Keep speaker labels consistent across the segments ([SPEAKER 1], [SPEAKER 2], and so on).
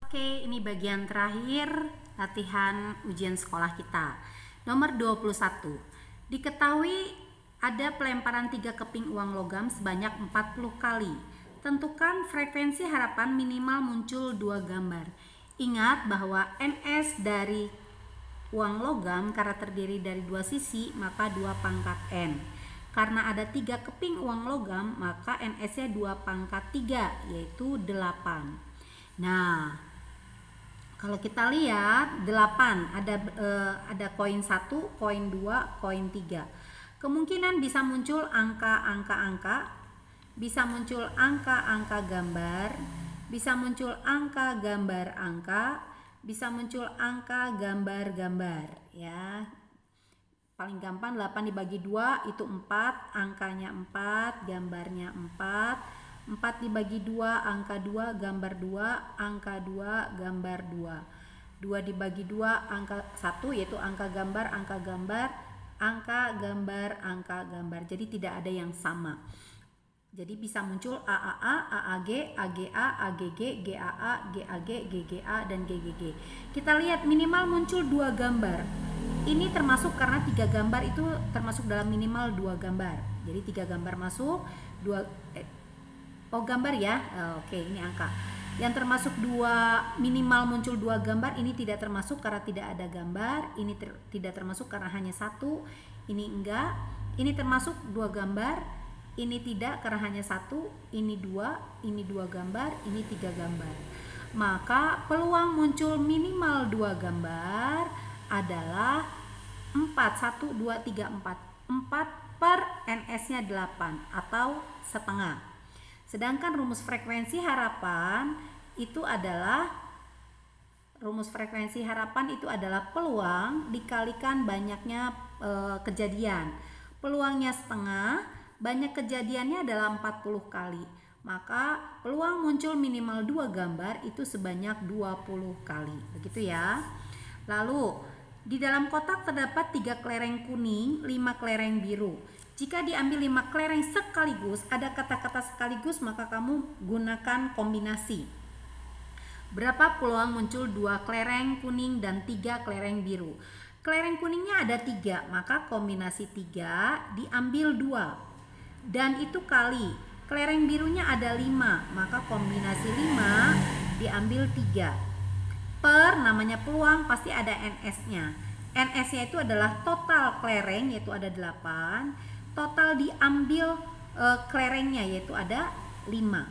[SPEAKER 1] Oke, ini bagian terakhir latihan ujian sekolah kita. Nomor 21. Diketahui ada pelemparan 3 keping uang logam sebanyak 40 kali. Tentukan frekuensi harapan minimal muncul 2 gambar. Ingat bahwa NS dari uang logam karena terdiri dari 2 sisi, maka 2 pangkat N. Karena ada 3 keping uang logam, maka NS-nya 2 pangkat 3, yaitu 8. Nah, kalau kita lihat 8 ada koin 1, koin 2, koin 3. Kemungkinan bisa muncul angka-angka, bisa muncul angka-angka gambar, bisa muncul angka gambar angka, bisa muncul angka gambar-gambar ya. Paling gampang 8 dibagi 2 itu 4, angkanya 4, gambarnya 4. 4 dibagi 2, angka 2, gambar 2, angka 2, gambar 2. 2 dibagi 2, angka 1, yaitu angka gambar, angka gambar, angka gambar, angka gambar. Jadi tidak ada yang sama. Jadi bisa muncul AAA, AAG, AGA, AGG, GAA, GAG, GGA, dan GGG. Kita lihat minimal muncul 2 gambar. Ini termasuk karena 3 gambar itu termasuk dalam minimal 2 gambar. Jadi 3 gambar masuk, 2 gambar ya. Oke, ini angka. Yang termasuk minimal muncul 2 gambar ini tidak termasuk karena tidak ada gambar. Ini tidak termasuk karena hanya 1. Ini enggak. Ini termasuk 2 gambar. Ini tidak karena hanya 1. Ini 2. Ini 2 gambar. Ini 3 gambar. Maka peluang muncul minimal 2 gambar adalah 4. 1, 2, 3, 4. 4 per NS-nya 8 atau setengah. Sedangkan rumus frekuensi harapan itu adalah peluang dikalikan banyaknya kejadian. Peluangnya setengah, banyak kejadiannya adalah 40 kali. Maka peluang muncul minimal 2 gambar itu sebanyak 20 kali. Begitu ya. Lalu di dalam kotak terdapat 3 kelereng kuning, 5 kelereng biru. Jika diambil 5 kelereng sekaligus, ada kata-kata sekaligus, maka kamu gunakan kombinasi. Berapa peluang muncul 2 kelereng kuning dan 3 kelereng biru? Kelereng kuningnya ada 3, maka kombinasi 3 diambil 2. Dan itu kali. Kelereng birunya ada 5, maka kombinasi 5 diambil 3. Per namanya peluang pasti ada NS-nya. NS-nya itu adalah total kelereng, yaitu ada 8. Total diambil kelerengnya, yaitu ada 5.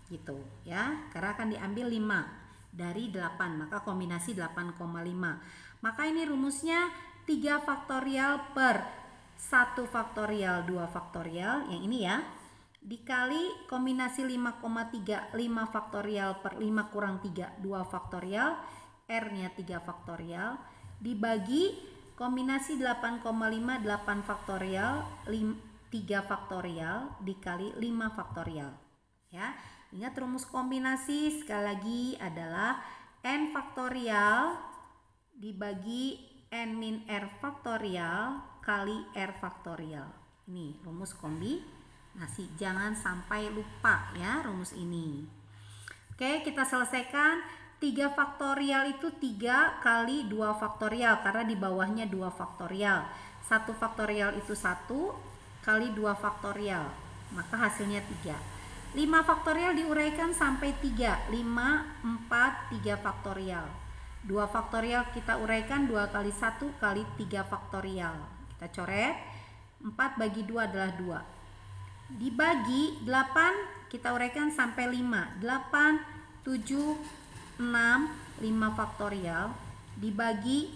[SPEAKER 1] Gitu ya. Karena akan diambil 5 dari 8, maka kombinasi 8,5. Maka ini rumusnya 3 faktorial per 1 faktorial 2 faktorial, yang ini ya, dikali kombinasi 5,3 5 faktorial per 5 kurang 3 2 faktorial, R-nya 3 faktorial, dibagi kombinasi 8,5 8 faktorial 3 faktorial dikali 5 faktorial ya. Ingat rumus kombinasi sekali lagi adalah N faktorial dibagi N min R faktorial kali R faktorial. Ini rumus kombinasi, jangan sampai lupa ya rumus ini. Oke, kita selesaikan. 3 faktorial itu 3 kali 2 faktorial karena di bawahnya 2 faktorial. 1 faktorial itu 1 kali 2 faktorial, maka hasilnya 3. 5 faktorial diuraikan sampai 3. 5, 4, 3 faktorial. 2 faktorial kita uraikan 2 kali 1 kali 3 faktorial. Kita coret. 4 bagi 2 adalah 2. Dibagi 8 kita uraikan sampai 5. 8, 7, 6, 5 faktorial dibagi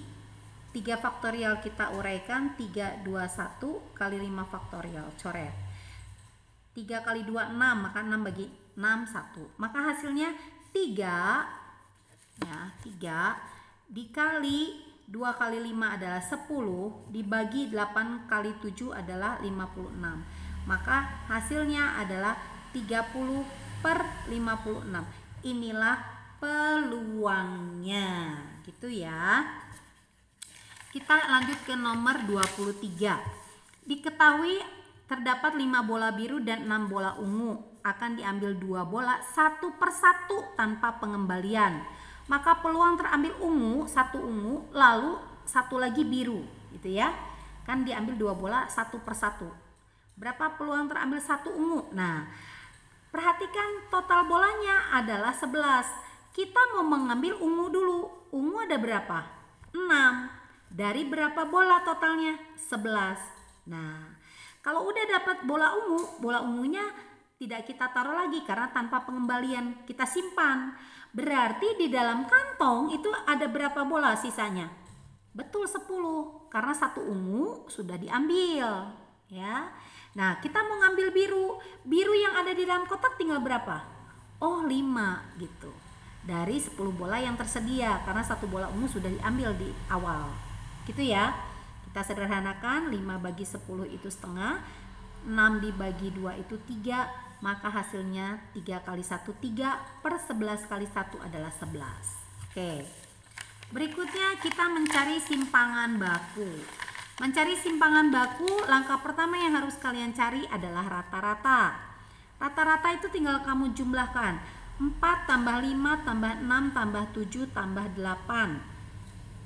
[SPEAKER 1] 3 faktorial kita uraikan 3, 2, 1 kali 5 faktorial, coret. 3 kali 2, 6, maka 6 bagi 6, 1. Maka hasilnya 3 ya, 3 dikali 2 kali 5 adalah 10, dibagi 8 kali 7 adalah 56. Maka hasilnya adalah 30 per 56. Inilah peluangnya, gitu ya. Kita lanjut ke nomor 23. Diketahui terdapat 5 bola biru dan 6 bola ungu. akan diambil 2 bola satu persatu tanpa pengembalian. Maka peluang terambil ungu, 1 ungu, lalu 1 lagi biru, gitu ya. Kan diambil 2 bola satu persatu. Berapa peluang terambil 1 ungu? Nah, perhatikan total bolanya adalah 11. Kita mau mengambil ungu dulu. Ungu ada berapa? 6. Dari berapa bola totalnya? 11. Nah, kalau udah dapat bola ungunya tidak kita taruh lagi karena tanpa pengembalian, kita simpan. Berarti di dalam kantong itu ada berapa bola sisanya? Betul, 10, karena 1 ungu sudah diambil, ya. Nah, kita mau ngambil biru. Biru yang ada di dalam kotak tinggal berapa? Oh, 5 gitu. Dari 10 bola yang tersedia karena 1 bola ungu sudah diambil di awal. Gitu ya. Kita sederhanakan, 5 bagi 10 itu setengah, 6 dibagi 2 itu 3, maka hasilnya 3 kali 1 3 per 11 kali 1 adalah 11. Oke. Berikutnya kita mencari simpangan baku. Mencari simpangan baku, langkah pertama yang harus kalian cari adalah rata-rata. Rata-rata itu tinggal kamu jumlahkan. 4 tambah 5 tambah 6 tambah 7 tambah 8.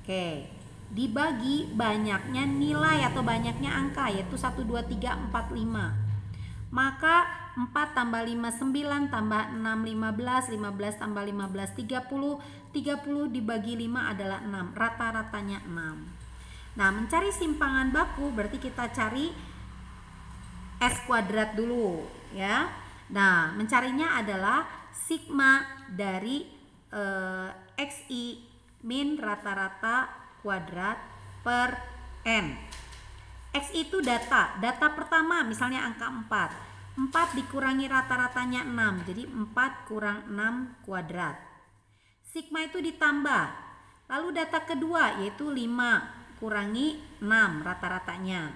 [SPEAKER 1] Oke. Dibagi banyaknya nilai atau banyaknya angka, yaitu 1, 2, 3, 4, 5. Maka 4 tambah 5 9 tambah 6 15, 15 tambah 15 30, 30 dibagi 5 adalah 6. Rata-ratanya 6. Nah, mencari simpangan baku berarti kita cari S kuadrat dulu, ya. Nah, mencarinya adalah sigma dari XI min rata-rata kuadrat per N. X itu data pertama, misalnya angka 4. 4 dikurangi rata-ratanya 6, jadi 4 kurang 6 kuadrat. Sigma itu ditambah. Lalu data kedua yaitu 5 kurangi 6 rata-ratanya.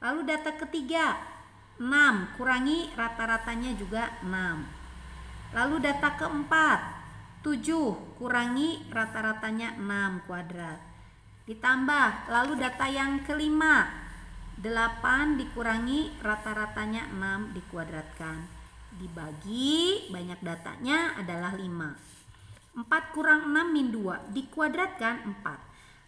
[SPEAKER 1] Lalu data ketiga 6 kurangi rata-ratanya juga 6. Lalu data keempat 7 kurangi rata-ratanya 6 kuadrat. Ditambah, lalu data yang kelima 8 dikurangi rata-ratanya 6 dikuadratkan. Dibagi banyak datanya adalah 5. 4 kurang 6 min 2 dikuadratkan 4.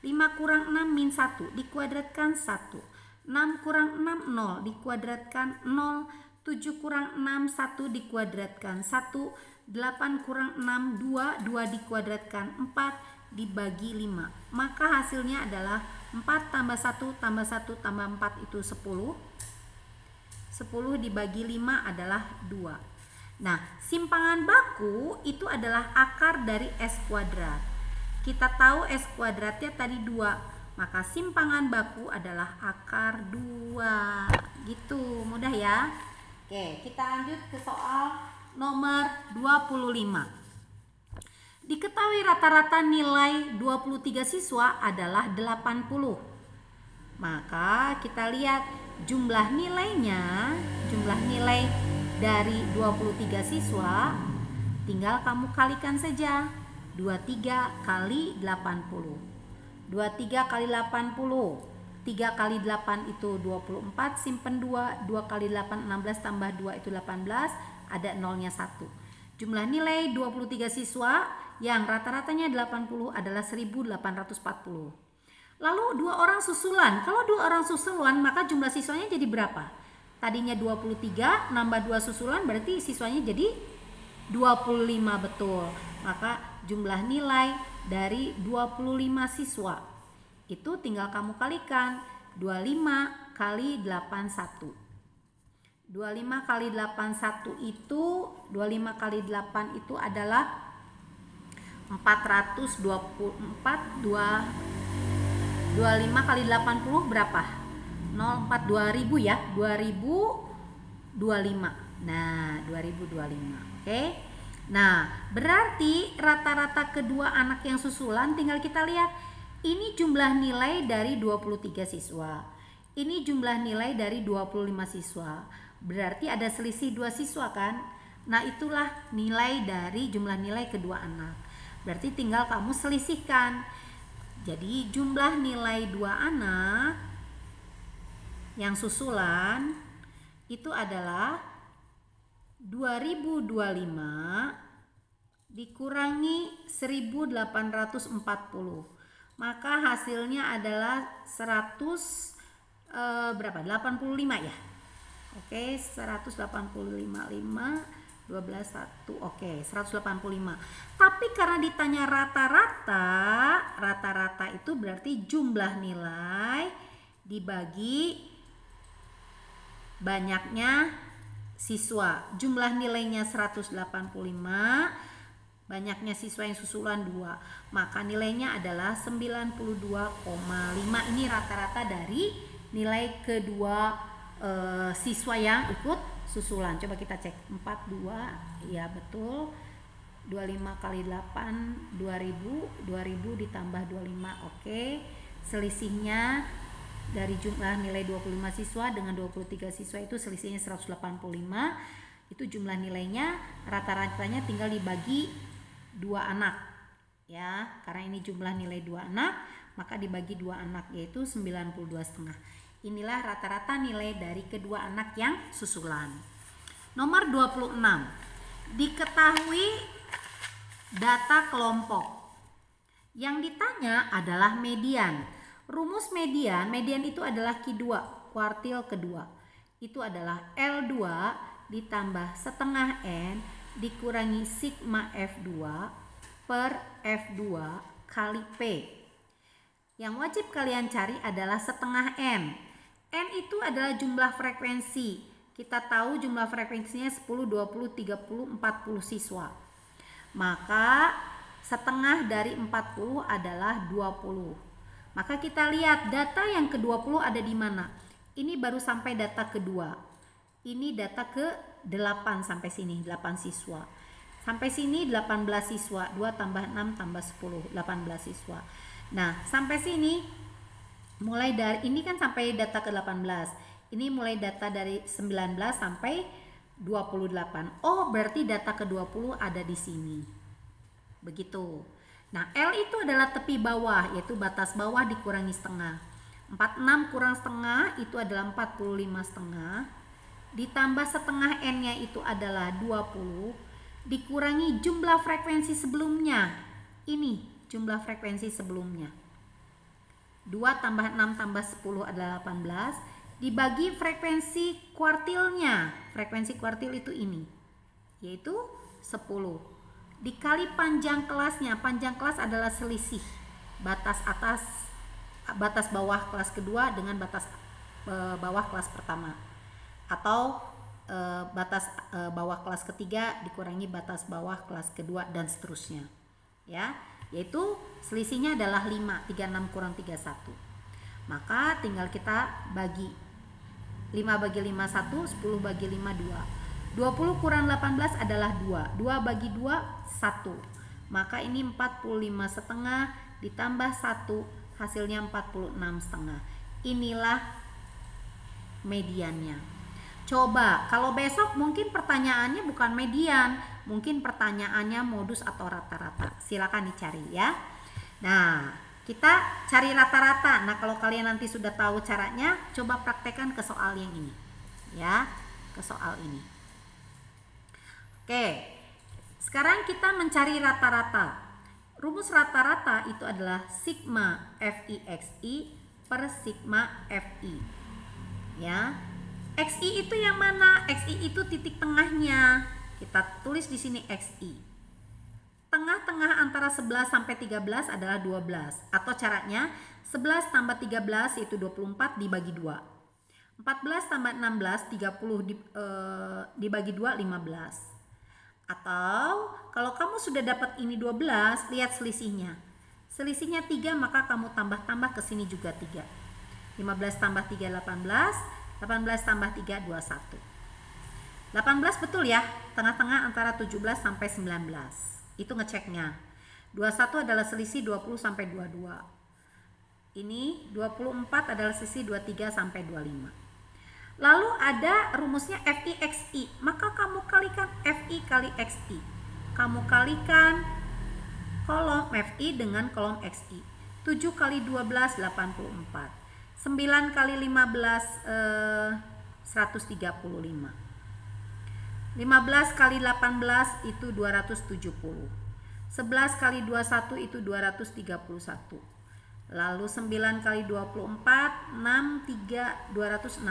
[SPEAKER 1] 5 kurang 6 min 1 dikuadratkan 1. 6 kurang 6 0 dikuadratkan 0. 7 kurang 6 1 dikuadratkan 1. 8 kurang 6 2 2 dikuadratkan 4 dibagi 5. Maka hasilnya adalah 4 tambah 1 tambah 1 tambah 4 itu 10. 10 dibagi 5 adalah 2. Nah, simpangan baku itu adalah akar dari S kuadrat. Kita tahu S kuadratnya tadi 2. Maka simpangan baku adalah akar 2. Gitu, mudah ya. Oke, kita lanjut ke soal nomor 25. Diketahui rata-rata nilai 23 siswa adalah 80. Maka kita lihat jumlah nilainya, jumlah nilai dari 23 siswa tinggal kamu kalikan saja. 23 kali 80. 23 kali 80. 3 kali 8 itu 24, simpen 2. 2 kali 8 16 tambah 2 itu 18, ada nolnya 1. Jumlah nilai 23 siswa yang rata-ratanya 80 adalah 1840. Lalu 2 orang susulan. Kalau 2 orang susulan maka jumlah siswanya jadi berapa? Tadinya 23 nambah 2 susulan berarti siswanya jadi 25, betul. Maka jumlah nilai dari 25 siswa itu tinggal kamu kalikan 25 kali 81. 25 kali 81 itu 25 kali 8 itu adalah 424. 25 kali 80 berapa? 04 2000 ya, 2025. Nah, 2025. Oke. Nah, berarti rata-rata kedua anak yang susulan tinggal kita lihat. Ini jumlah nilai dari 23 siswa. Ini jumlah nilai dari 25 siswa. Berarti ada selisih 2 siswa kan? Nah, itulah nilai dari jumlah nilai kedua anak. Berarti tinggal kamu selisihkan. Jadi jumlah nilai 2 anak yang susulan itu adalah 2025 dikurangi 1840. Maka hasilnya adalah 85 ya. Oke, 185 12 1. Oke, 185. Tapi karena ditanya rata-rata itu berarti jumlah nilai dibagi banyaknya siswa. Jumlah nilainya 185, banyaknya siswa yang susulan 2. Maka nilainya adalah 92,5. Ini rata-rata dari nilai kedua siswa yang ikut susulan. Coba kita cek. 42, ya betul. 25 kali 8 2000 ditambah 25. Oke. Selisihnya dari jumlah nilai 25 siswa dengan 23 siswa itu selisihnya 185. Itu jumlah nilainya, rata-ratanya tinggal dibagi 2 anak. Ya, karena ini jumlah nilai 2 anak, maka dibagi 2 anak yaitu 92,5. Inilah rata-rata nilai dari kedua anak yang susulan. Nomor 26. Diketahui data kelompok. Yang ditanya adalah median. Rumus median itu adalah Q2, kuartil kedua. Itu adalah L2 ditambah setengah N dikurangi sigma F2 per F2 kali P. Yang wajib kalian cari adalah setengah N. N itu adalah jumlah frekuensi. Kita tahu jumlah frekuensinya 10, 20, 30, 40 siswa. Maka setengah dari 40 adalah 20. Maka kita lihat data yang ke-20 ada di mana. Ini baru sampai data kedua. Ini data ke-8 sampai sini, 8 siswa. Sampai sini 18 siswa, 2 tambah 6 tambah 10, 18 siswa. Nah, sampai sini mulai dari ini kan sampai data ke-18. Ini mulai data dari 19 sampai 28. Oh, berarti data ke-20 ada di sini. Begitu. Nah, L itu adalah tepi bawah, yaitu batas bawah dikurangi setengah. 46 kurang setengah itu adalah 45 setengah. Ditambah setengah N-nya itu adalah 20. Dikurangi jumlah frekuensi sebelumnya. Ini jumlah frekuensi sebelumnya. 2 tambah 6 tambah 10 adalah 18. Dibagi frekuensi kuartilnya. Frekuensi kuartil itu ini, yaitu 10. Dikali panjang kelasnya. Panjang kelas adalah selisih batas atas, batas bawah kelas kedua dengan batas bawah kelas pertama. Atau batas bawah kelas ketiga dikurangi batas bawah kelas kedua dan seterusnya. Ya, yaitu selisihnya adalah 5, 36 kurang 31. Maka tinggal kita bagi 5 bagi 5 1, 10 bagi 5 2. 20 kurang 18 adalah 2. 2 bagi 2 1. Maka ini 45 setengah ditambah 1 hasilnya 46 setengah. Inilah mediannya. Coba kalau besok mungkin pertanyaannya bukan median, mungkin pertanyaannya modus atau rata-rata. Silakan dicari ya. Nah, kita cari rata-rata. Nah, kalau kalian nanti sudah tahu caranya, coba praktekkan ke soal yang ini. Ya, ke soal ini. Oke. Sekarang kita mencari rata-rata. Rumus rata-rata itu adalah sigma FIXI per sigma FI. Ya. XI itu yang mana? XI itu titik tengahnya. Kita tulis di sini XI. Tengah-tengah antara 11 sampai 13 adalah 12. Atau caranya 11 tambah 13 yaitu 24 dibagi 2. 14 tambah 16 30 dibagi 2 15. Atau kalau kamu sudah dapat ini 12, lihat selisihnya. Selisihnya 3, maka kamu tambah-tambah ke sini juga 3. 15 tambah 3 18. 18 tambah 3 21. 18 betul ya, tengah-tengah antara 17 sampai 19. Itu ngeceknya. 21 adalah selisih 20 sampai 22. Ini 24 adalah selisih 23 sampai 25. Lalu ada rumusnya FIXI. Maka kamu kalikan FI kali XI. Kamu kalikan kolom FI dengan kolom XI. 7 kali 12 84. 9 kali 15 135. 15 kali 18 itu 270. 11 kali 21 itu 231. Lalu 9 kali 24, 6, 3, 216.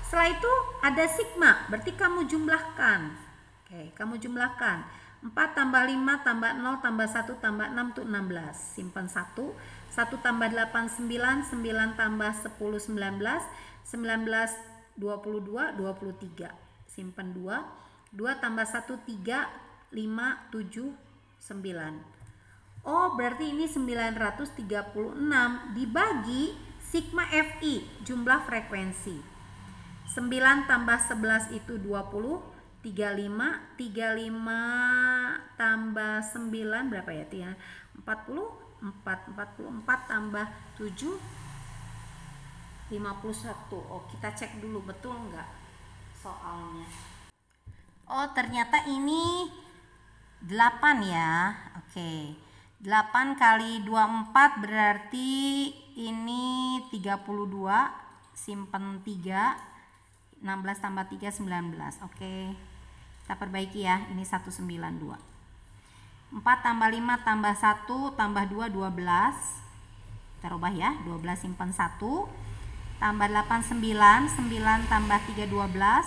[SPEAKER 1] Setelah itu ada sigma, berarti kamu jumlahkan. Oke, kamu jumlahkan. 4 tambah 5 tambah 0 tambah 1 tambah 6 itu 16. Simpan 1. 1 tambah 8, 9. 9 tambah 10, 19. 19, 22, 23. Simpan 2. 2 tambah 1, 3. 5, 7, 9. Oh, berarti ini 936 dibagi sigma Fi, jumlah frekuensi. 9 tambah 11 itu 20, 35, 35 tambah 9 berapa ya? 44, 44 tambah 7, 51. Oh, kita cek dulu betul enggak soalnya. Oh, ternyata ini 8 ya. Oke. 8 kali 24 berarti ini 32. Simpen 3. 16 tambah 3, 19. Oke. Kita perbaiki ya. Ini 192. 4 tambah 5 tambah 1 tambah 2, 12. Kita rubah ya. 12 simpen 1. Tambah 8, 9. 9 tambah 3, 12.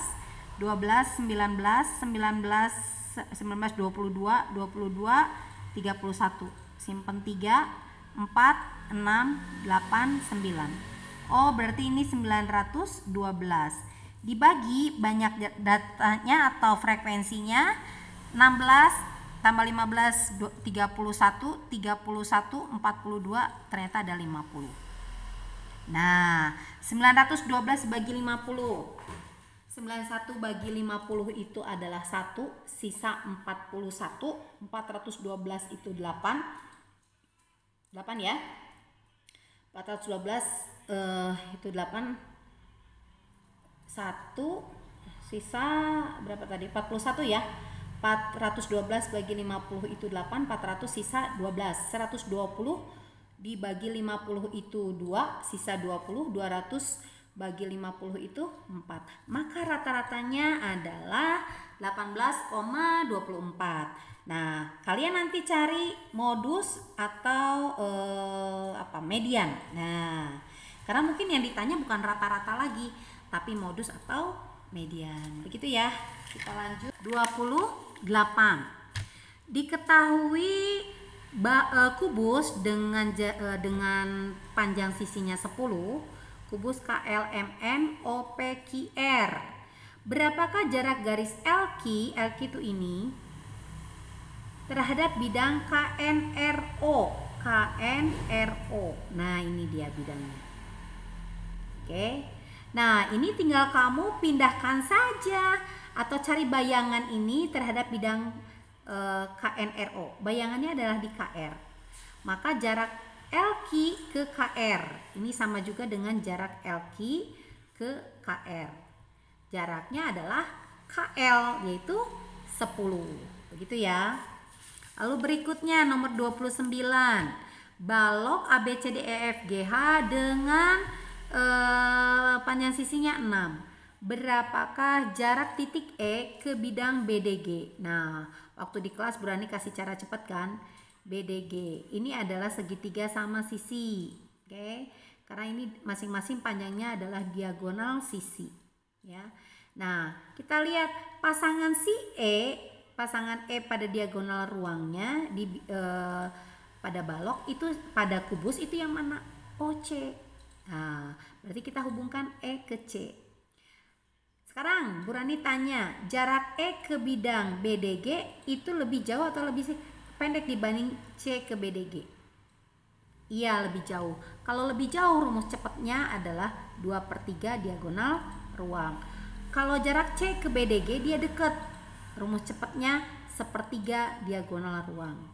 [SPEAKER 1] 12, 19. 19, 22. 22, 31. Simpen 3. 4, 6, 8, 9. Oh, berarti ini 912. Dibagi banyak datanya atau frekuensinya 16 tambah 15 31 41 42 ternyata ada 50. Nah, 912 bagi 50. 91 bagi 50 itu adalah 1, sisa 41. 412 itu 8. 8 ya. 412 itu 8. 1 sisa berapa tadi? 41 ya. 412 bagi 50 itu 8, 400 sisa 12. 120 dibagi 50 itu 2, sisa 20. 200 bagi 50 itu 4. Maka rata-ratanya adalah 18,24. Nah, kalian nanti cari modus atau median. Nah, karena mungkin yang ditanya bukan rata-rata lagi, tapi modus atau median. Begitu ya. Kita lanjut. 28. Diketahui kubus dengan panjang sisinya 10, kubus KLMN OPQR. Berapakah jarak garis LQ itu ini terhadap bidang KNRO? Nah, ini dia bidangnya. Oke. Nah, ini tinggal kamu pindahkan saja atau cari bayangan ini terhadap bidang KNRO. Bayangannya adalah di KR. Maka jarak LQ ke KR ini sama juga dengan jarak LQ ke KR. Jaraknya adalah KL, yaitu 10. Begitu ya. Lalu berikutnya nomor 29. Balok ABCDEFGH dengan panjang sisinya 6. Berapakah jarak titik E ke bidang BDG? Nah, waktu di kelas Bu Rani kasih cara cepat kan? BDG ini adalah segitiga sama sisi. Oke. Karena ini masing-masing panjangnya adalah diagonal sisi, ya. Nah, kita lihat pasangan pasangan E pada diagonal ruangnya pada balok itu, pada kubus itu yang mana? OC. Nah, berarti kita hubungkan E ke C. Sekarang Bu Rani tanya, jarak E ke bidang BDG itu lebih jauh atau lebih pendek dibanding C ke BDG? Iya, lebih jauh. Kalau lebih jauh, rumus cepatnya adalah 2/3 diagonal ruang. Kalau jarak C ke BDG dia dekat, rumus cepatnya 1/3 diagonal ruang.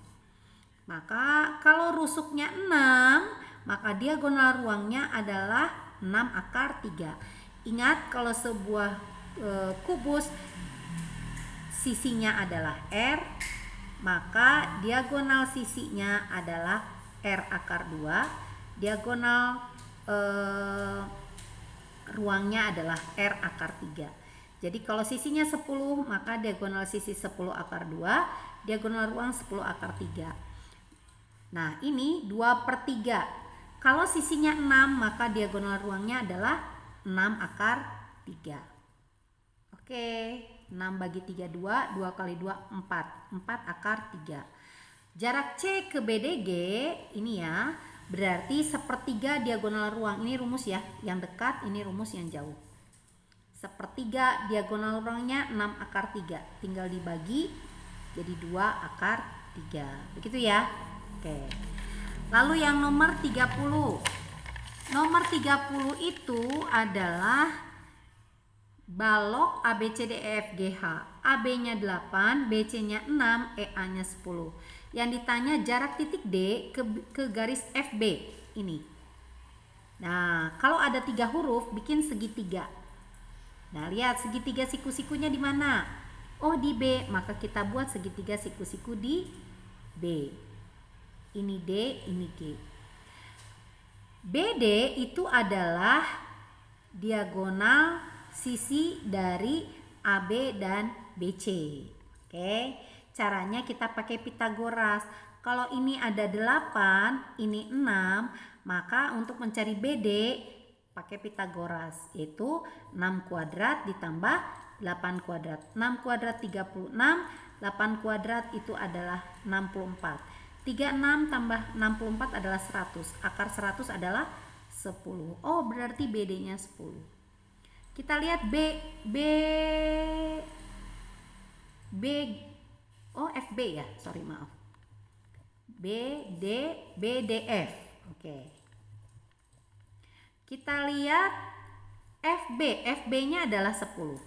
[SPEAKER 1] Maka kalau rusuknya 6, maka diagonal ruangnya adalah 6/3. Ingat, kalau sebuah kubus sisinya adalah R, maka diagonal sisinya adalah R/2. Diagonal ruangnya adalah R/3. Jadi kalau sisinya 10, maka diagonal sisi 10 akar 2, diagonal ruang 10 akar 3. Nah, ini 2/3. Kalau sisinya 6, maka diagonal ruangnya adalah 6 akar 3. Oke, 6 bagi 3, 2. 2 kali 2, 4. 4 akar 3. Jarak C ke BDG ini ya, berarti 1/3 diagonal ruang. Ini rumus ya, yang dekat, ini rumus yang jauh. 1/3 diagonal ruangnya 6 akar 3. Tinggal dibagi jadi 2 akar 3. Begitu ya. Oke. Lalu yang nomor 30. Nomor 30 itu adalah balok ABCDEFGH. AB-nya 8, BC-nya 6, EA-nya 10. Yang ditanya jarak titik D ke garis FB ini. Nah, kalau ada 3 huruf bikin segitiga. Nah, lihat segitiga siku-sikunya di mana? Oh, di B. Maka kita buat segitiga siku-siku di B. Ini D, ini G. BD itu adalah diagonal sisi dari AB dan BC. Oke, caranya kita pakai Pitagoras. Kalau ini ada 8, ini 6, maka untuk mencari BD pakai Pitagoras, yaitu 6 kuadrat ditambah 8 kuadrat. 6 kuadrat 36, 8 kuadrat itu adalah 64. 36 tambah 64 adalah 100. Akar 100 adalah 10. Oh, berarti BD-nya 10. Kita lihat FB ya, sorry maaf. BDF. Oke. Kita lihat FB-nya adalah 10.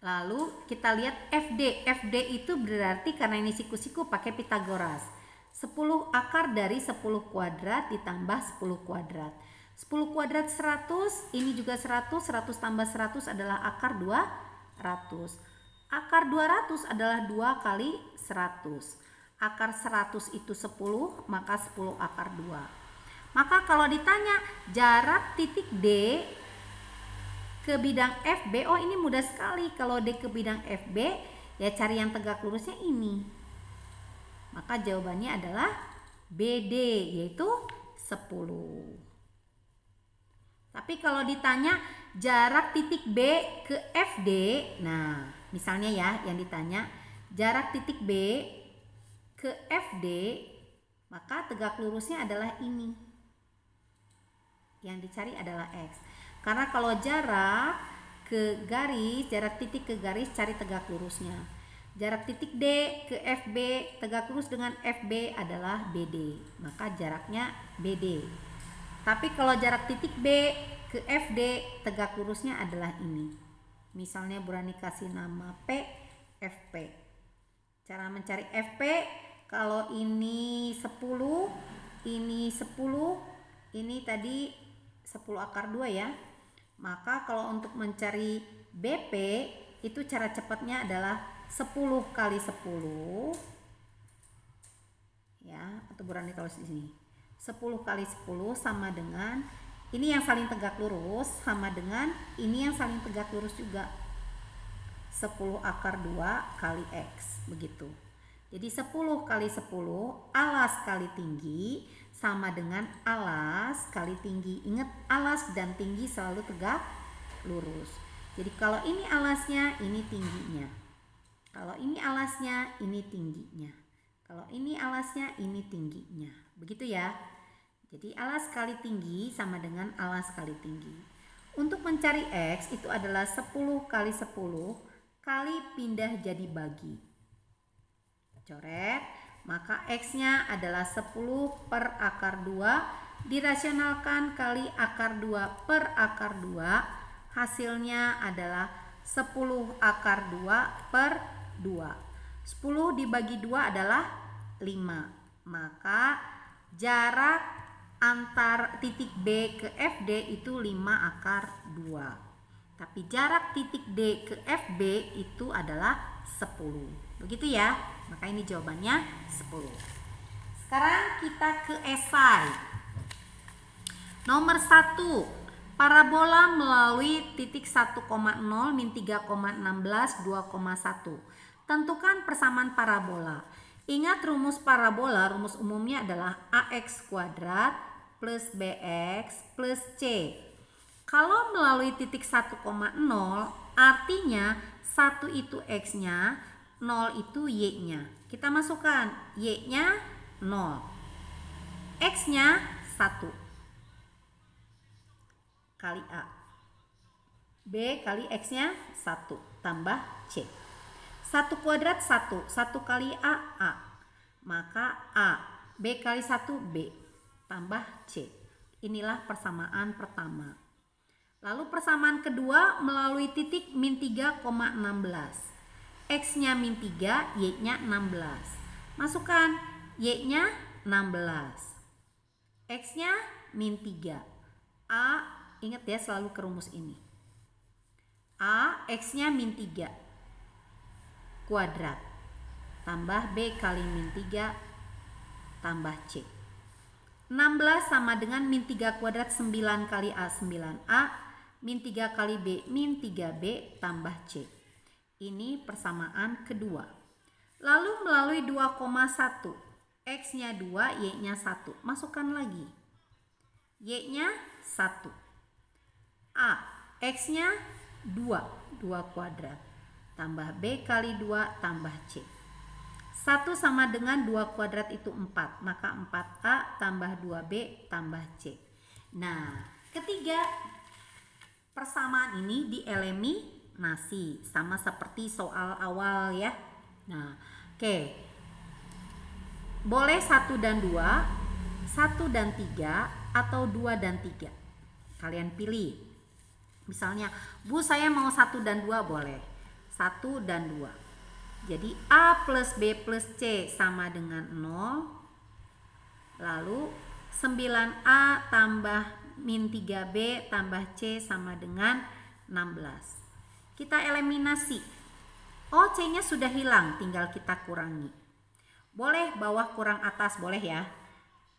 [SPEAKER 1] Lalu kita lihat FD itu berarti karena ini siku-siku pakai Pitagoras. 10 akar dari 10 kuadrat ditambah 10 kuadrat. 10 kuadrat 100, ini juga 100, 100 tambah 100 adalah akar 200. Akar 200 adalah 2 kali 100. Akar 100 itu 10, maka 10 akar 2. Maka kalau ditanya jarak titik D ke bidang FB, oh ini mudah sekali. Kalau D ke bidang FB, ya cari yang tegak lurusnya ini. Maka jawabannya adalah BD, yaitu 10. Tapi kalau ditanya jarak titik B ke FD, nah misalnya ya yang ditanya jarak titik B ke FD, maka tegak lurusnya adalah ini. Yang dicari adalah X. Karena kalau jarak ke garis, jarak titik ke garis, cari tegak lurusnya. Jarak titik D ke FB, tegak lurus dengan FB adalah BD. Maka jaraknya BD. Tapi kalau jarak titik B ke FD, tegak lurusnya adalah ini. Misalnya Burani kasih nama P, FP. Cara mencari FP, kalau ini 10, ini 10, ini tadi 10 akar 2 ya. Maka kalau untuk mencari BP itu cara cepatnya adalah 10 kali 10 ya, atau Burani tulis di sini. 10 kali 10 sama dengan ini yang saling tegak lurus sama dengan ini yang saling tegak lurus juga. 10 akar 2 kali X, begitu. Jadi 10 kali 10 alas kali tinggi sama dengan alas kali tinggi. Ingat, alas dan tinggi selalu tegak lurus. Jadi kalau ini alasnya, ini tingginya. Kalau ini alasnya, ini tingginya. Kalau ini alasnya, ini tingginya. Begitu ya. Jadi alas kali tinggi sama dengan alas kali tinggi. Untuk mencari X itu adalah 10 kali 10 kali pindah jadi bagi. Coret. Maka X-nya adalah 10 per akar 2 dirasionalkan kali akar 2 per akar 2. Hasilnya adalah 10 akar 2 per 2. 10 dibagi 2 adalah 5. Maka jarak antar titik B ke FD itu 5 akar 2. Tapi jarak titik D ke FB itu adalah 10. Begitu ya. Maka ini jawabannya 10. Sekarang kita ke esai. Nomor 1. Parabola melalui titik 1,0 min 3,16 2,1. Tentukan persamaan parabola. Ingat rumus parabola, rumus umumnya adalah AX kuadrat plus BX plus C. Kalau melalui titik 1,0 artinya 1 itu X-nya, 0 itu Y-nya. Kita masukkan Y-nya 0, X-nya 1 kali A, B kali X-nya 1 tambah C. 1 kuadrat 1, 1 kali A, maka A, B kali 1, B tambah C. Inilah persamaan pertama. Lalu persamaan kedua melalui titik min 3,16. X-nya min 3, Y-nya 16. Masukkan Y-nya 16, X-nya min 3. A, ingat ya selalu ke rumus ini. A, X-nya min 3 kuadrat tambah B kali min 3 tambah C. 16 sama dengan min 3 kuadrat 9 kali A 9A, min 3 kali B min 3B tambah C. Ini persamaan kedua. Lalu melalui 2,1, X-nya 2, Y-nya 1. Masukkan lagi. Y-nya 1. A, X-nya 2, 2 kuadrat tambah B kali 2 tambah C. 1 sama dengan 2 kuadrat itu 4, maka 4A tambah 2B tambah C. Nah, ketiga persamaan ini dieliminasi sama seperti soal awal ya. Nah, oke. Boleh 1 dan 2, 1 dan 3, atau 2 dan 3. Kalian pilih. Misalnya, Bu saya mau 1 dan 2 boleh. 1 dan 2. Jadi A plus B plus C sama dengan 0. Lalu 9A tambah min 3B tambah C sama dengan 16. Kita eliminasi. Oh, C-nya sudah hilang, tinggal kita kurangi. Boleh bawah kurang atas, boleh ya.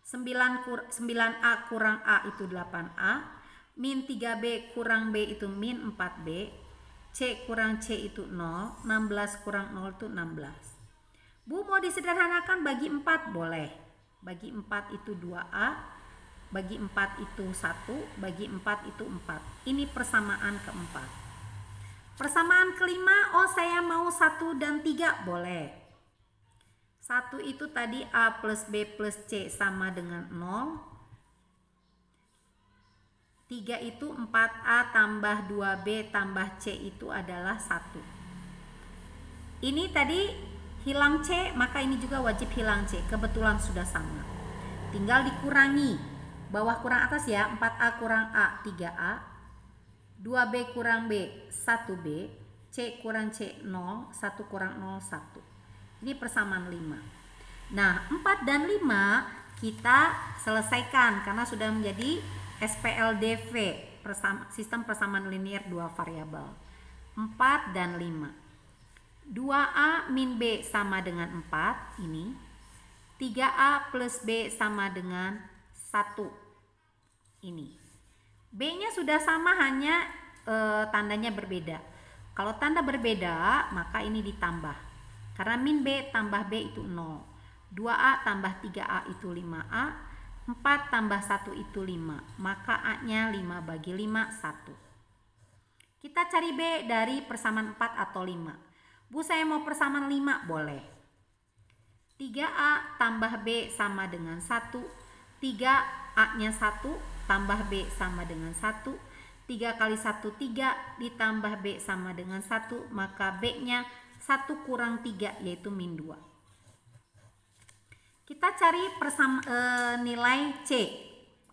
[SPEAKER 1] 9A kurang A itu 8A. Min 3B kurang B itu min 4B. C kurang C itu 0. 16 kurang 0 itu 16. Bu mau disederhanakan bagi 4 boleh. Bagi 4 itu 2A. Bagi 4 itu 1. Bagi 4 itu 4. Ini persamaan keempat. Persamaan kelima, oh saya mau 1 dan 3 boleh. 1 itu tadi A plus B plus C sama dengan 0. 3 itu 4A tambah 2B tambah C itu adalah 1. Ini tadi hilang C, maka ini juga wajib hilang C. Kebetulan sudah sama. Tinggal dikurangi. Bawah kurang atas ya, 4A kurang A 3A. 2B kurang B 1B. C kurang C 0. 1 kurang 0 1. Ini persamaan 5. Nah, 4 dan 5 kita selesaikan karena sudah menjadi SPLDV, sistem persamaan linear 2 variabel. 4 dan 5. 2A min B sama dengan 4 ini. 3A plus B sama dengan 1 ini. B-nya sudah sama, hanya tandanya berbeda. Kalau tanda berbeda maka ini ditambah. Karena min B tambah B itu 0. 2A tambah 3A itu 5A. 4 tambah 1 itu 5. Maka A-nya 5 bagi 5, 1. Kita cari B dari persamaan 4 atau 5. Bu saya mau persamaan 5 boleh. 3A tambah B sama dengan 1. 3A-nya 1 tambah B sama dengan 1. 3 kali 1 3 ditambah B sama dengan 1. Maka B-nya 1 kurang 3 yaitu min 2. Kita cari nilai C.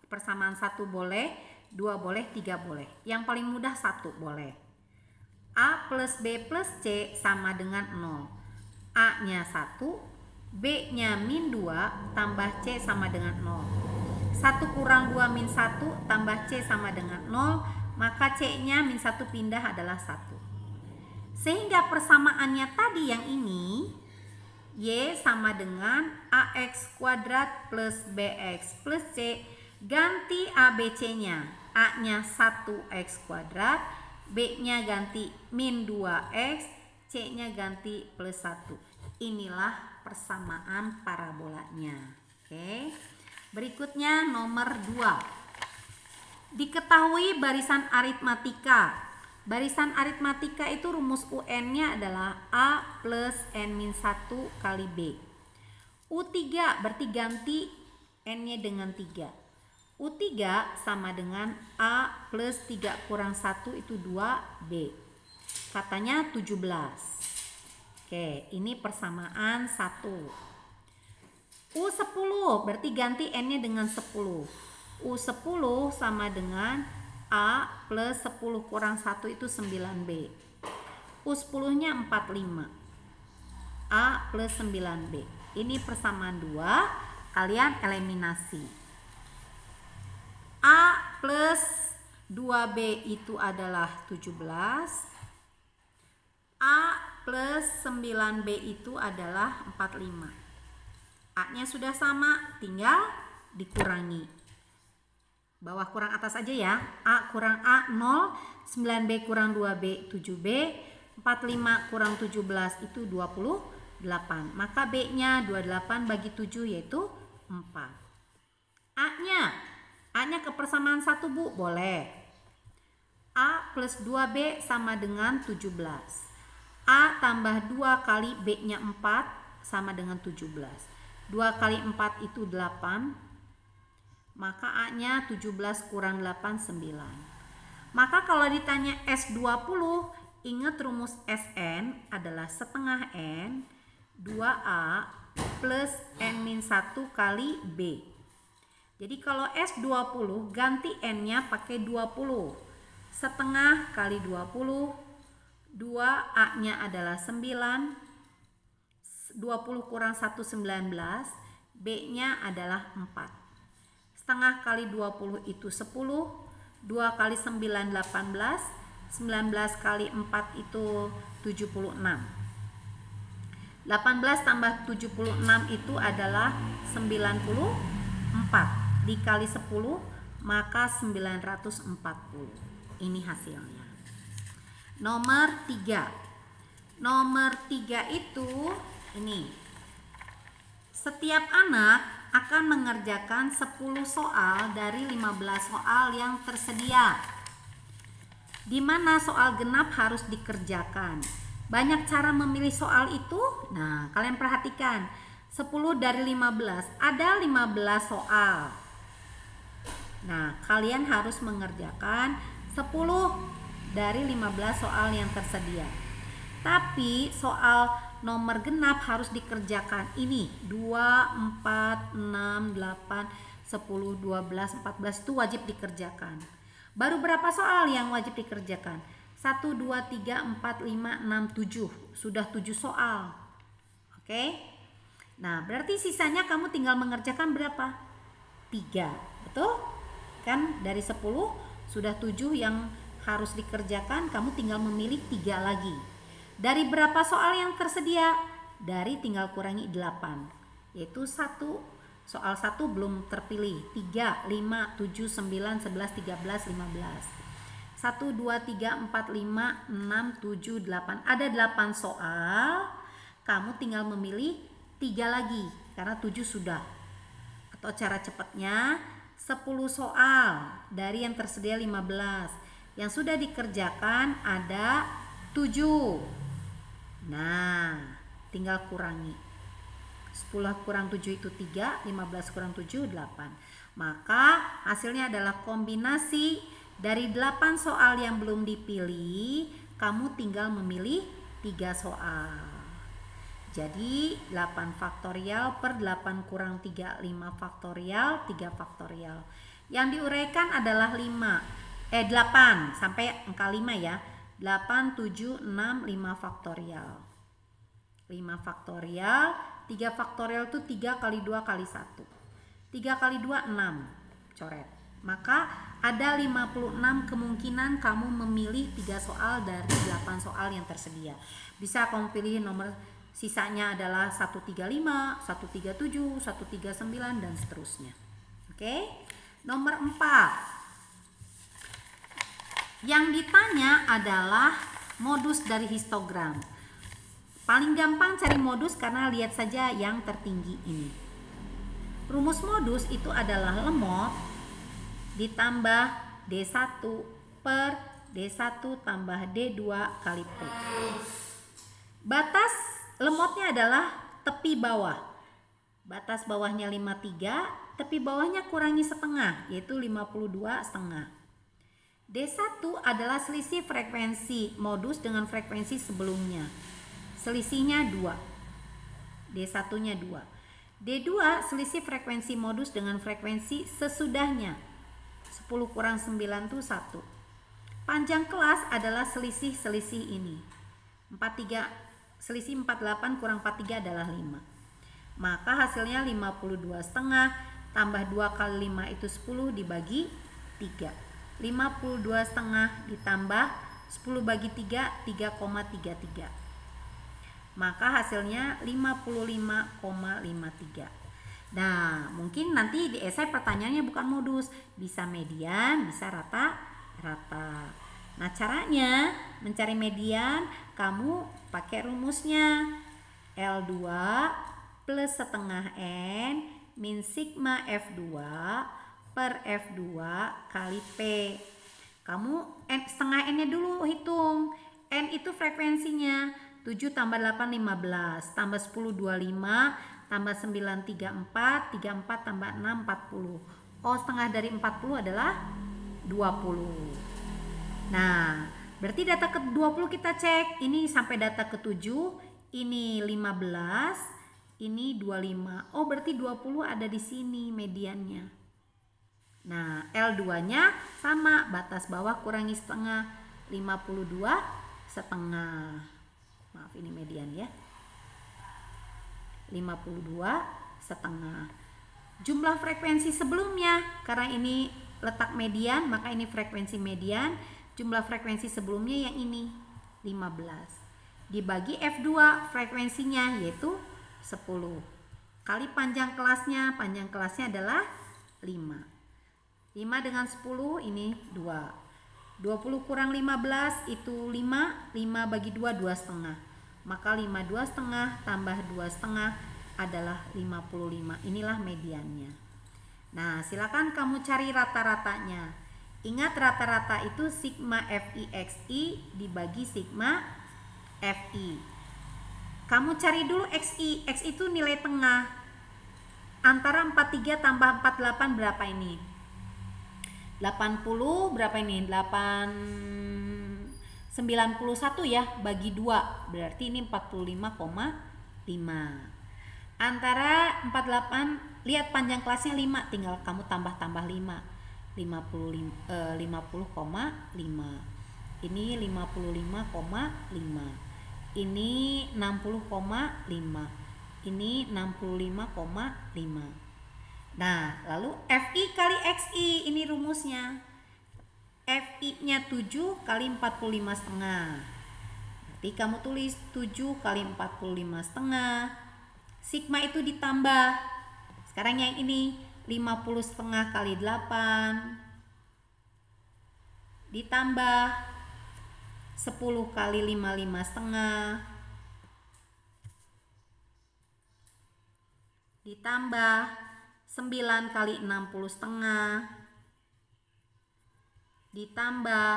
[SPEAKER 1] Persamaan 1 boleh, 2 boleh, 3 boleh. Yang paling mudah 1 boleh. A plus B plus C sama dengan 0. A-nya 1, B-nya min 2 tambah C sama dengan 0. 1 kurang 2 min 1 tambah C sama dengan 0. Maka C-nya min 1 pindah adalah 1. Sehingga persamaannya tadi yang ini, Y sama dengan AX kuadrat plus BX plus C, ganti ABC-nya. A-nya 1x kuadrat, B-nya ganti min 2x, C-nya ganti plus 1. Inilah persamaan parabolanya. Oke. Berikutnya nomor 2. Diketahui barisan aritmatika. Barisan aritmatika itu rumus UN-nya adalah A plus N-1 kali B. U3 berarti ganti N-nya dengan 3. U3 sama dengan A plus 3 kurang 1 itu 2B. Katanya 17. Oke, ini persamaan 1. U10 berarti ganti N-nya dengan 10. U10 sama dengan A plus 10 kurang 1 itu 9B. U10-nya 45. A plus 9B. Ini persamaan 2, kalian eliminasi. A plus 2B itu adalah 17. A plus 9B itu adalah 45. A-nya sudah sama, tinggal dikurangi. Bawah kurang atas aja ya. A kurang A 0, 9B kurang 2B 7B, 45 kurang 17 itu 28. Maka B-nya 28 bagi 7 yaitu 4. A-nya ke persamaan 1 Bu, boleh. A plus 2B sama dengan 17. A tambah 2 kali B-nya 4 sama dengan 17. 2 kali 4 itu 8. Maka A-nya 17 kurang 8, 9. Maka kalau ditanya S20, ingat rumus Sn adalah setengah N 2A plus N-1 kali B. Jadi kalau S20 ganti N-nya pakai 20. Setengah kali 20. 2A-nya adalah 9. 20 kurang 1, 19. B-nya adalah 4. Setengah kali 20 itu 10. 2 kali 9, 18. 19 kali 4 itu 76. 18 tambah 76 itu adalah 94. Dikali 10 maka 940. Ini hasilnya. Nomor 3. Nomor 3 itu ini. Setiap anak akan mengerjakan 10 soal dari 15 soal yang tersedia. Di mana soal genap harus dikerjakan. Banyak cara memilih soal itu. Nah, kalian perhatikan. 10 dari 15. Ada 15 soal. Nah, kalian harus mengerjakan 10 dari 15 soal yang tersedia. Tapi soal nomor genap harus dikerjakan ini 2, 4, 6, 8, 10, 12, 14 itu wajib dikerjakan. Baru berapa soal yang wajib dikerjakan? 1, 2, 3, 4, 5, 6, 7. Sudah 7 soal. Oke? Nah, berarti sisanya kamu tinggal mengerjakan berapa? 3. Betul? Kan dari 10 sudah 7 yang harus dikerjakan, kamu tinggal memilih 3 lagi. Dari berapa soal yang tersedia? Dari tinggal kurangi 8. Yaitu 1. Soal 1 belum terpilih. 3, 5, 7, 9, 11, 13, 15. 1, 2, 3, 4, 5, 6, 7, 8. Ada 8 soal. Kamu tinggal memilih 3 lagi. Karena 7 sudah. Atau cara cepatnya 10 soal dari yang tersedia 15. Yang sudah dikerjakan ada 7. Nah, tinggal kurangi. 10 kurang 7 itu 3, 15 kurang 7, 8. Maka hasilnya adalah kombinasi dari 8 soal yang belum dipilih, kamu tinggal memilih 3 soal. Jadi 8 faktorial per 8 kurang 3, 5 faktorial, 3 faktorial. Yang diuraikan adalah 8 sampai angka 5 ya. 8, 7, 6, 5 faktorial. 5 faktorial, 3 faktorial itu 3 kali 2 kali 1. 3 kali 2, 6. Coret. Maka ada 56 kemungkinan kamu memilih 3 soal dari 8 soal yang tersedia. Bisa kamu pilih nomor sisanya adalah 135, 137, 139 dan seterusnya. Oke. Nomor 4. Yang ditanya adalah modus dari histogram. Paling gampang cari modus karena lihat saja yang tertinggi ini. Rumus modus itu adalah lemot ditambah D1 per D1 tambah D2 kali P. Batas lemotnya adalah tepi bawah. Batas bawahnya 53, tepi bawahnya kurangi setengah, yaitu 52,5. D1 adalah selisih frekuensi modus dengan frekuensi sebelumnya. Selisihnya 2. D1-nya 2. D2 selisih frekuensi modus dengan frekuensi sesudahnya. 10 kurang 9 itu 1. Panjang kelas adalah selisih ini. 43, selisih 48 kurang 43 adalah 5. Maka hasilnya 52,5 tambah 2 kali 5 itu 10 dibagi 3. 52,5 ditambah 10 bagi 3, 3,33. Maka hasilnya 55,53. Nah, mungkin nanti di esai pertanyaannya bukan modus, bisa median, bisa rata-rata. Nah, caranya mencari median, kamu pakai rumusnya L2 plus setengah N min sigma F2 per F2 kali P. Kamu setengah N nya dulu hitung. N itu frekuensinya 7 tambah 8 15 tambah 10 25 tambah 9 34 34 tambah 6 40. Oh, setengah dari 40 adalah 20. Nah, berarti data ke 20 kita cek. Ini sampai data ke 7, ini 15, ini 25. Oh, berarti 20 ada di sini mediannya. Nah, L2-nya sama, batas bawah kurangi setengah, 52,5. Maaf, ini median ya. 52,5. Jumlah frekuensi sebelumnya, karena ini letak median, maka ini frekuensi median. Jumlah frekuensi sebelumnya yang ini 15 dibagi F2 frekuensinya, yaitu 10 kali panjang kelasnya adalah 5. 5 dengan 10 ini 2. 20 kurang 15 itu 5. 5 bagi 2, 2,5. Maka 52,5 tambah 2,5 adalah 55. Inilah mediannya. Nah, silakan kamu cari rata-ratanya. Ingat, rata-rata itu sigma FI/XI dibagi sigma FI. Kamu cari dulu XI. X itu nilai tengah. Antara 43 tambah 48 berapa ini? 80 berapa ini? 91 ya, bagi 2. Berarti ini 45,5. Antara 48, lihat panjang kelasnya 5, tinggal kamu tambah-tambah 5. 50,5. Ini 55,5. Ini 60,5. Ini 65,5. Nah, lalu FI kali XI, ini rumusnya. FI-nya 7 kali 45,5. Berarti kamu tulis 7 kali 45,5. Sigma itu ditambah. Sekarang yang ini 50,5 kali 8 ditambah 10 kali 55,5 ditambah 9 kali 60,5 ditambah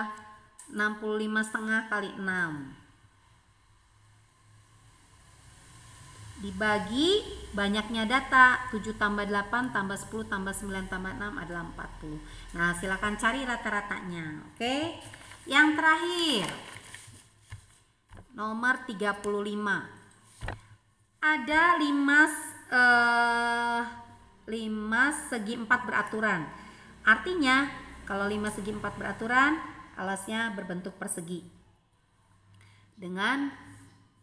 [SPEAKER 1] 65,5 kali 6 dibagi banyaknya data, 7 tambah 8 tambah 10 tambah 9 tambah 6 adalah 40. Nah, silakan cari rata-ratanya. Oke. Yang terakhir, nomor 35. Ada 5 segi 4 beraturan. Artinya, kalau 5 segi 4 beraturan, alasnya berbentuk persegi dengan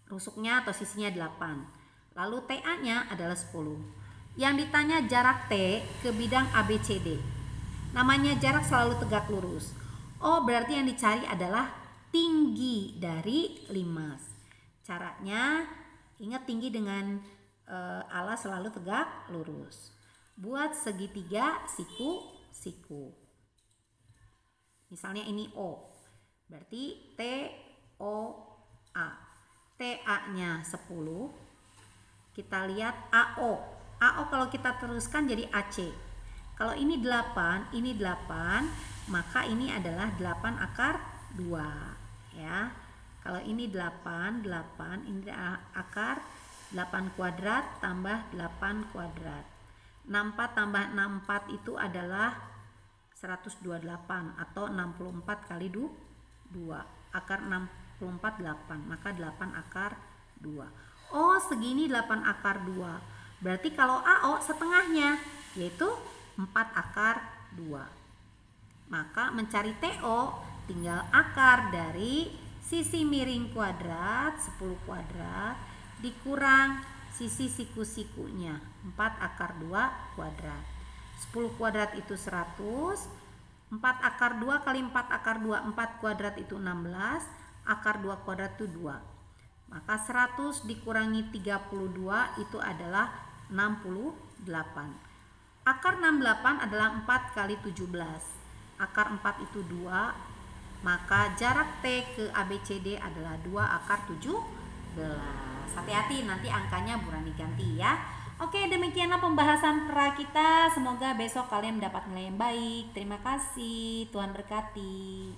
[SPEAKER 1] rusuknya atau sisinya 8. Lalu TA-nya adalah 10. Yang ditanya jarak T ke bidang ABCD. Namanya jarak selalu tegak lurus. Oh, berarti yang dicari adalah tinggi dari limas. Caranya, ingat tinggi dengan alas selalu tegak lurus. Buat segitiga siku-siku. Misalnya ini O. Berarti TOA. TA-nya 10. Kita lihat AO. AO kalau kita teruskan jadi AC. Kalau ini 8, ini 8, maka ini adalah 8 akar 2 ya. Kalau ini 8, ini akar 8 kuadrat tambah 8 kuadrat. 64 tambah 64 itu adalah 128 atau 64 kali 2. Akar 64 8, maka 8 akar 2. Oh, segini 8 akar 2. Berarti kalau AO setengahnya, yaitu 4 akar 2. Maka mencari TO tinggal akar dari sisi miring kuadrat 10 kuadrat dikurang sisi siku-sikunya 4 akar 2 kuadrat. 10 kuadrat itu 100, 4 akar 2 kali 4 akar 2, 4 kuadrat itu 16, akar 2 kuadrat itu 2. Maka 100 dikurangi 32 itu adalah 68. Akar 68 adalah 4 kali 17. Akar 4 itu 2, maka jarak T ke ABCD adalah 2 akar 17. Hati-hati nanti angkanya Burani ganti ya. Oke, demikianlah pembahasan pra kita. Semoga besok kalian mendapat nilai yang baik. Terima kasih, Tuhan berkati.